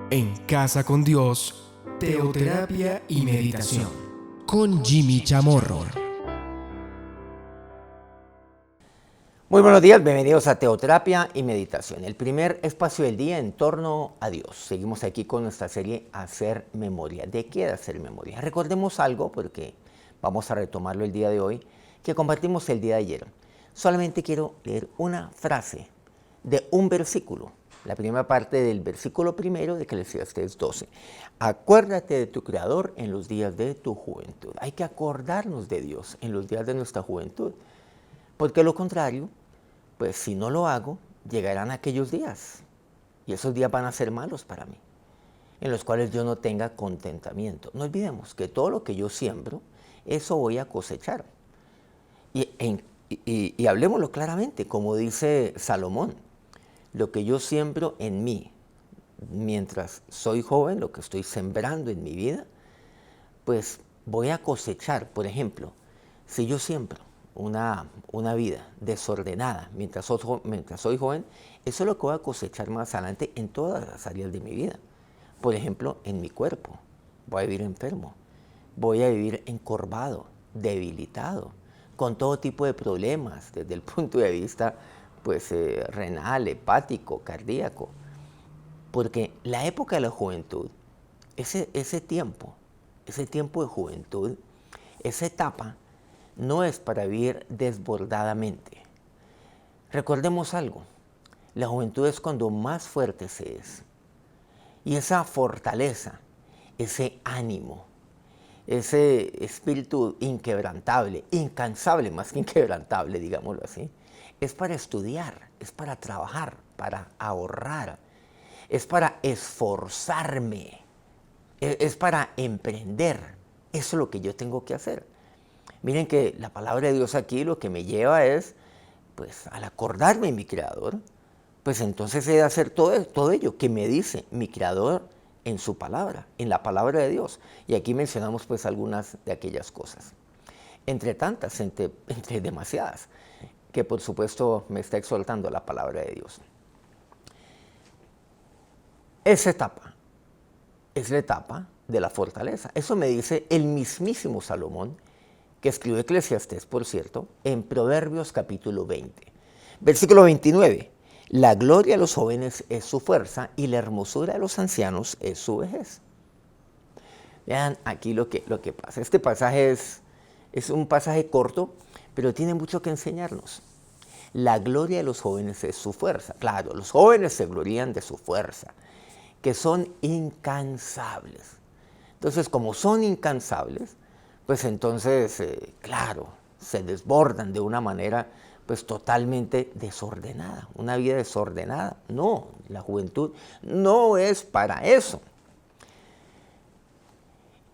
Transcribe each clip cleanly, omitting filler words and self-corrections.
En Casa con Dios, teoterapia y meditación. Con Jimmy Chamorro. Muy buenos días, bienvenidos a Teoterapia y Meditación, el primer espacio del día en torno a Dios. Seguimos aquí con nuestra serie Hacer Memoria. ¿De qué hacer memoria? Recordemos algo, porque vamos a retomarlo el día de hoy, que compartimos el día de ayer. Solamente quiero leer una frase de un versículo, la primera parte del versículo primero de Eclesiastés 12. Acuérdate de tu Creador en los días de tu juventud. Hay que acordarnos de Dios en los días de nuestra juventud. Porque lo contrario, pues si no lo hago, llegarán aquellos días. Y esos días van a ser malos para mí, en los cuales yo no tenga contentamiento. No olvidemos que todo lo que yo siembro, eso voy a cosechar. Y hablemoslo claramente, como dice Salomón, lo que yo siembro en mí, mientras soy joven, lo que estoy sembrando en mi vida, pues voy a cosechar. Por ejemplo, si yo siembro una vida desordenada mientras soy joven, eso es lo que voy a cosechar más adelante en todas las áreas de mi vida. Por ejemplo, en mi cuerpo, voy a vivir enfermo, voy a vivir encorvado, debilitado, con todo tipo de problemas, desde el punto de vista pues, renal, hepático, cardíaco. Porque la época de la juventud, ese tiempo de juventud, esa etapa, no es para vivir desbordadamente. Recordemos algo, la juventud es cuando más fuerte se es. Y esa fortaleza, ese ánimo, ese espíritu inquebrantable, incansable más que inquebrantable, digámoslo así, es para estudiar, es para trabajar, para ahorrar, es para esforzarme, es para emprender. Eso es lo que yo tengo que hacer. Miren que la palabra de Dios aquí lo que me lleva es, pues al acordarme de mi Creador, pues entonces he de hacer todo ello que me dice mi Creador en su palabra, en la palabra de Dios. Y aquí mencionamos pues algunas de aquellas cosas. Entre tantas, entre demasiadas, que por supuesto me está exaltando la palabra de Dios. Esa etapa es la etapa de la fortaleza. Eso me dice el mismísimo Salomón, que escribió Eclesiastés, por cierto, en Proverbios capítulo 20. Versículo 29. La gloria de los jóvenes es su fuerza y la hermosura de los ancianos es su vejez. Vean aquí lo que pasa. Este pasaje es un pasaje corto, pero tiene mucho que enseñarnos. La gloria de los jóvenes es su fuerza. Claro, los jóvenes se glorían de su fuerza, que son incansables. Entonces, como son incansables, pues entonces, claro, se desbordan de una manera pues totalmente desordenada, una vida desordenada. No, la juventud no es para eso.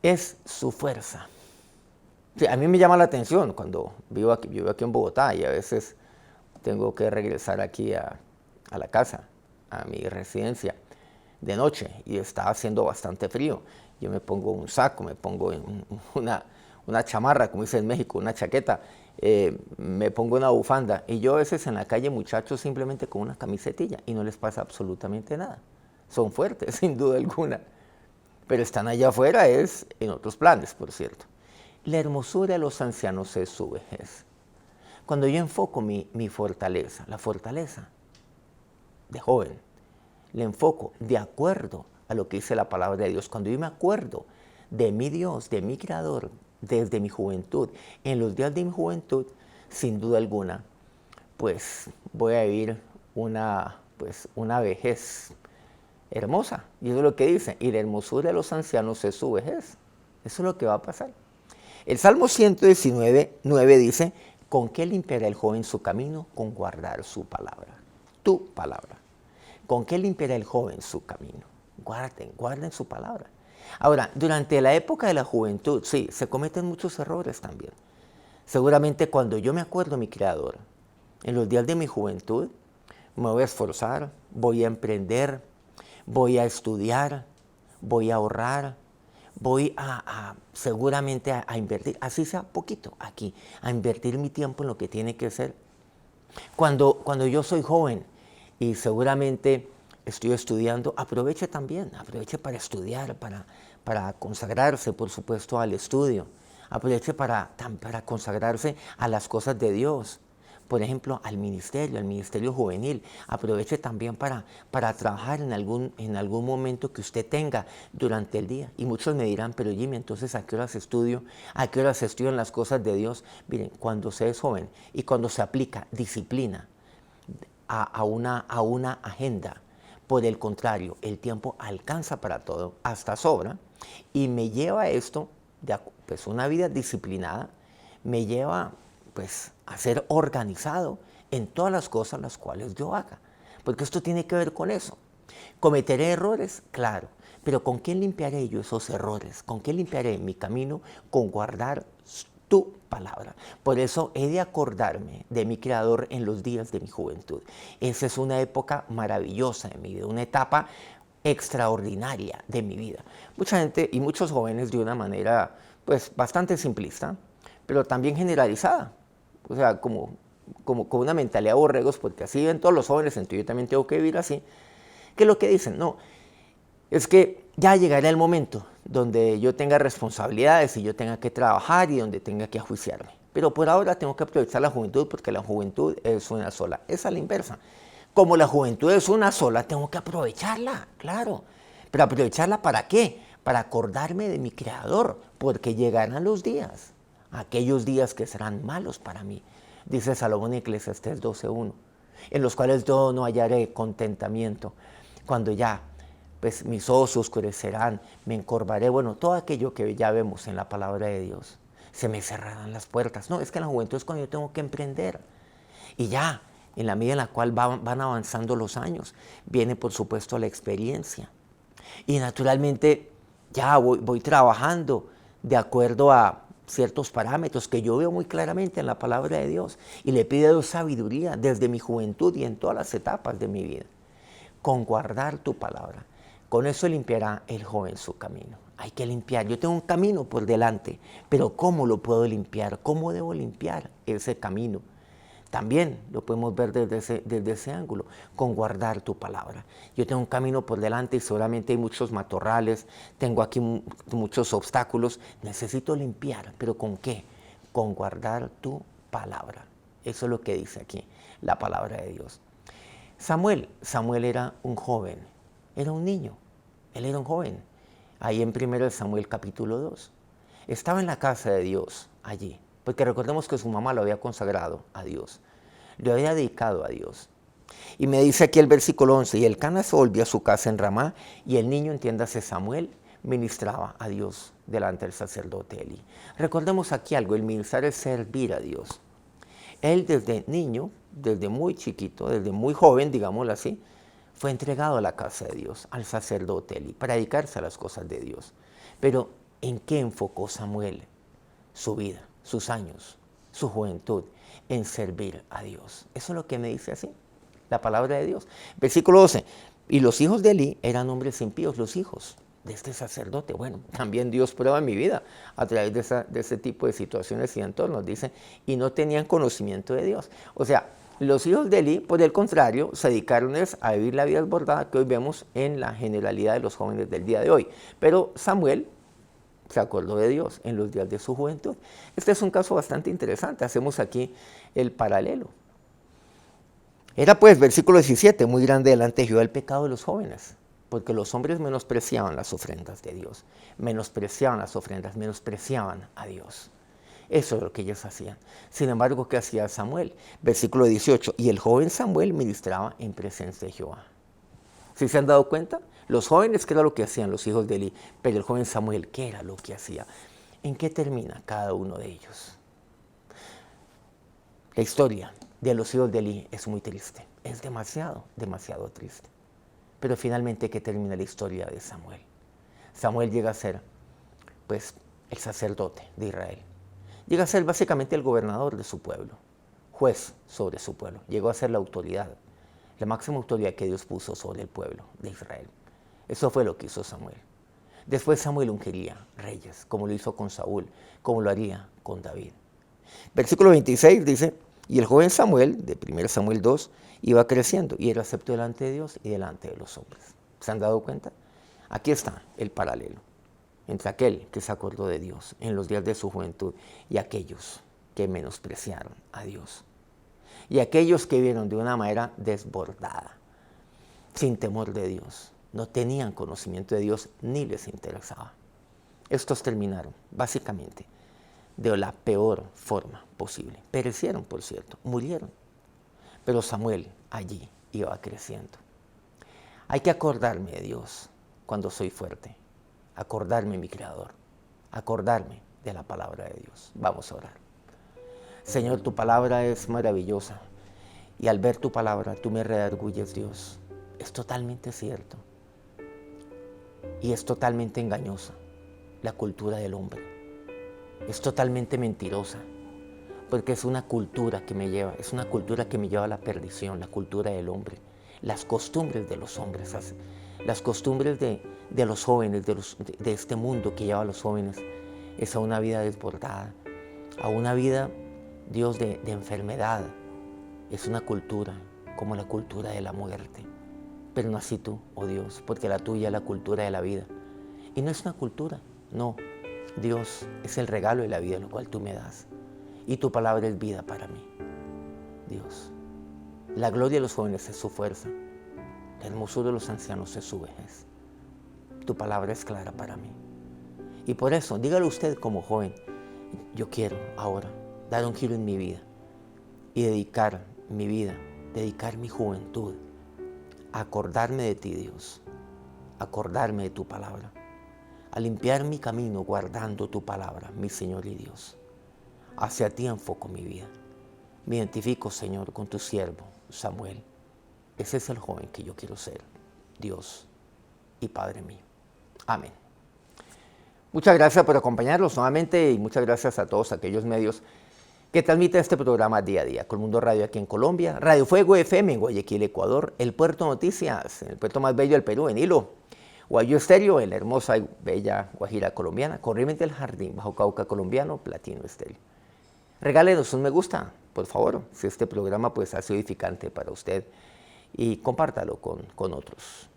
Es su fuerza. Sí, a mí me llama la atención cuando vivo aquí en Bogotá y a veces tengo que regresar aquí a la casa, a mi residencia de noche y está haciendo bastante frío. Yo me pongo un saco, me pongo una chamarra, como dice en México, una chaqueta, me pongo una bufanda y yo a veces en la calle muchachos simplemente con una camisetilla y no les pasa absolutamente nada. Son fuertes, sin duda alguna, pero están allá afuera es en otros planes, por cierto. La hermosura de los ancianos es su vejez. Cuando yo enfoco mi fortaleza, la fortaleza de joven, le enfoco de acuerdo a lo que dice la palabra de Dios. Cuando yo me acuerdo de mi Dios, de mi Creador, desde mi juventud, en los días de mi juventud, sin duda alguna, pues voy a vivir una vejez hermosa. Y eso es lo que dice, y la hermosura de los ancianos es su vejez. Eso es lo que va a pasar. El Salmo 119:9 dice, ¿con qué limpiará el joven su camino? Con guardar su palabra, tu palabra. ¿Con qué limpiará el joven su camino? Guarden su palabra. Ahora, durante la época de la juventud, sí, se cometen muchos errores también. Seguramente cuando yo me acuerdo de mi Creador, en los días de mi juventud, me voy a esforzar, voy a emprender, voy a estudiar, voy a ahorrar, voy seguramente a invertir, así sea poquito aquí, a invertir mi tiempo en lo que tiene que ser. Cuando yo soy joven y seguramente estoy estudiando, aproveche también, aproveche para estudiar, para consagrarse, por supuesto, al estudio. Aproveche para consagrarse a las cosas de Dios. Por ejemplo, al ministerio juvenil. Aproveche también para trabajar en algún momento que usted tenga durante el día. Y muchos me dirán, pero Jimmy, entonces ¿a qué horas estudio? ¿A qué horas estudian las cosas de Dios? Miren, cuando se es joven y cuando se aplica disciplina a una agenda, por el contrario, el tiempo alcanza para todo, hasta sobra, y me lleva a esto, pues una vida disciplinada, me lleva pues a ser organizado en todas las cosas las cuales yo haga. Porque esto tiene que ver con eso. ¿Cometeré errores? Claro. Pero ¿con qué limpiaré yo esos errores? ¿Con qué limpiaré mi camino? Con guardar tu palabra. Por eso he de acordarme de mi Creador en los días de mi juventud. Esa es una época maravillosa de mi vida, una etapa extraordinaria de mi vida. Mucha gente y muchos jóvenes de una manera pues bastante simplista, pero también generalizada. O sea, como con una mentalidad de borregos, porque así ven todos los jóvenes, entonces yo también tengo que vivir así. ¿Qué es lo que dicen? No, es que ya llegará el momento donde yo tenga responsabilidades y yo tenga que trabajar y donde tenga que ajuiciarme. Pero por ahora tengo que aprovechar la juventud porque la juventud es una sola. Es a la inversa. Como la juventud es una sola, tengo que aprovecharla, claro. Pero aprovecharla ¿para qué? Para acordarme de mi Creador, porque llegarán los días, aquellos días que serán malos para mí, dice Salomón en Eclesiastés 12:1, en los cuales yo no hallaré contentamiento, cuando ya pues mis ojos se oscurecerán, me encorvaré, bueno, todo aquello que ya vemos en la palabra de Dios, se me cerrarán las puertas. No, es que la juventud es cuando yo tengo que emprender, y ya, en la medida en la cual van avanzando los años, viene por supuesto la experiencia, y naturalmente ya voy trabajando de acuerdo a ciertos parámetros que yo veo muy claramente en la palabra de Dios, y le pido a Dios sabiduría desde mi juventud y en todas las etapas de mi vida, con guardar tu palabra. Con eso limpiará el joven su camino. Hay que limpiar. Yo tengo un camino por delante, pero ¿cómo lo puedo limpiar? ¿Cómo debo limpiar ese camino? También lo podemos ver desde ese ángulo, con guardar tu palabra. Yo tengo un camino por delante y seguramente hay muchos matorrales, tengo aquí muchos obstáculos, necesito limpiar, pero ¿con qué? Con guardar tu palabra. Eso es lo que dice aquí, la palabra de Dios. Samuel era un joven, era un niño, él era un joven. Ahí en 1 Samuel capítulo 2. Estaba en la casa de Dios allí, porque recordemos que su mamá lo había consagrado a Dios, lo había dedicado a Dios. Y me dice aquí el versículo 11, y Elcana se volvió a su casa en Ramá, y el niño, entiéndase Samuel, ministraba a Dios delante del sacerdote Elí. Recordemos aquí algo, el ministrar es servir a Dios. Él desde niño, desde muy chiquito, desde muy joven, digámoslo así, fue entregado a la casa de Dios, al sacerdote Elí, para dedicarse a las cosas de Dios. Pero, ¿en qué enfocó Samuel su vida, sus años, su juventud? En servir a Dios. Eso es lo que me dice así, la palabra de Dios. Versículo 12, y los hijos de Elí eran hombres impíos, los hijos de este sacerdote. Bueno, también Dios prueba mi vida a través de ese tipo de situaciones y entornos, dice, y no tenían conocimiento de Dios. O sea, los hijos de Elí, por el contrario, se dedicaron a vivir la vida desbordada que hoy vemos en la generalidad de los jóvenes del día de hoy. Pero Samuel se acordó de Dios en los días de su juventud. Este es un caso bastante interesante. Hacemos aquí el paralelo. Era pues, versículo 17, muy grande delante de Jehová el pecado de los jóvenes, porque los hombres menospreciaban las ofrendas de Dios, menospreciaban a Dios. Eso es lo que ellos hacían. Sin embargo, ¿qué hacía Samuel? Versículo 18, y el joven Samuel ministraba en presencia de Jehová. ¿Sí se han dado cuenta? Los jóvenes, ¿qué era lo que hacían los hijos de Elí? Pero el joven Samuel, ¿qué era lo que hacía? ¿En qué termina cada uno de ellos? La historia de los hijos de Elí es muy triste. Es demasiado, demasiado triste. Pero finalmente, ¿qué termina la historia de Samuel? Samuel llega a ser, pues, el sacerdote de Israel. Llega a ser básicamente el gobernador de su pueblo, juez sobre su pueblo. Llegó a ser la autoridad, la máxima autoridad que Dios puso sobre el pueblo de Israel. Eso fue lo que hizo Samuel. Después Samuel ungiría reyes, como lo hizo con Saúl, como lo haría con David. Versículo 26 dice, Y el joven Samuel, de 1 Samuel 2, iba creciendo y era acepto delante de Dios y delante de los hombres. ¿Se han dado cuenta? Aquí está el paralelo entre aquel que se acordó de Dios en los días de su juventud y aquellos que menospreciaron a Dios. Y aquellos que vieron de una manera desbordada, sin temor de Dios. No tenían conocimiento de Dios ni les interesaba. Estos terminaron, básicamente, de la peor forma posible. Perecieron, por cierto, murieron. Pero Samuel allí iba creciendo. Hay que acordarme de Dios cuando soy fuerte. Acordarme de mi Creador. Acordarme de la palabra de Dios. Vamos a orar. Señor, tu palabra es maravillosa. Y al ver tu palabra, tú me redarguyes, Dios. Es totalmente cierto. Y es totalmente engañosa la cultura del hombre. Es totalmente mentirosa. Porque es una cultura que me lleva, a la perdición, la cultura del hombre. Las costumbres de los hombres, las costumbres de los jóvenes, de este mundo que lleva a los jóvenes, es a una vida desbordada, a una vida, Dios, de enfermedad. Es una cultura como la cultura de la muerte. Pero no así tú, oh Dios, porque la tuya es la cultura de la vida. Y no es una cultura, no. Dios es el regalo de la vida, lo cual tú me das. Y tu palabra es vida para mí. Dios, la gloria de los jóvenes es su fuerza. La hermosura de los ancianos es su vejez. Tu palabra es clara para mí. Y por eso, dígalo usted como joven, yo quiero ahora dar un giro en mi vida y dedicar mi vida, dedicar mi juventud a acordarme de ti, Dios, acordarme de tu palabra, a limpiar mi camino guardando tu palabra, mi Señor y Dios. Hacia ti enfoco mi vida. Me identifico, Señor, con tu siervo, Samuel. Ese es el joven que yo quiero ser, Dios y Padre mío. Amén. Muchas gracias por acompañarnos nuevamente y muchas gracias a todos aquellos medios que transmiten este programa día a día. Colmundo Radio aquí en Colombia, Radio Fuego FM en Guayaquil, Ecuador, El Puerto Noticias, en el puerto más bello del Perú, en Hilo, Guayú Estéreo, en la hermosa y bella Guajira colombiana, Corrientes del Jardín, Bajo Cauca colombiano, Platino Estéreo. Regálenos un me gusta, por favor, si este programa pues ha sido edificante para usted y compártalo con otros.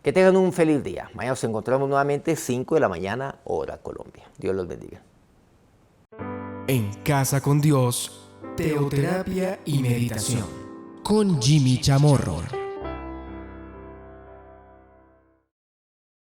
Que tengan un feliz día. Mañana nos encontramos nuevamente 5 de la mañana, hora Colombia. Dios los bendiga. En Casa con Dios, teoterapia y meditación con Jimmy Chamorro.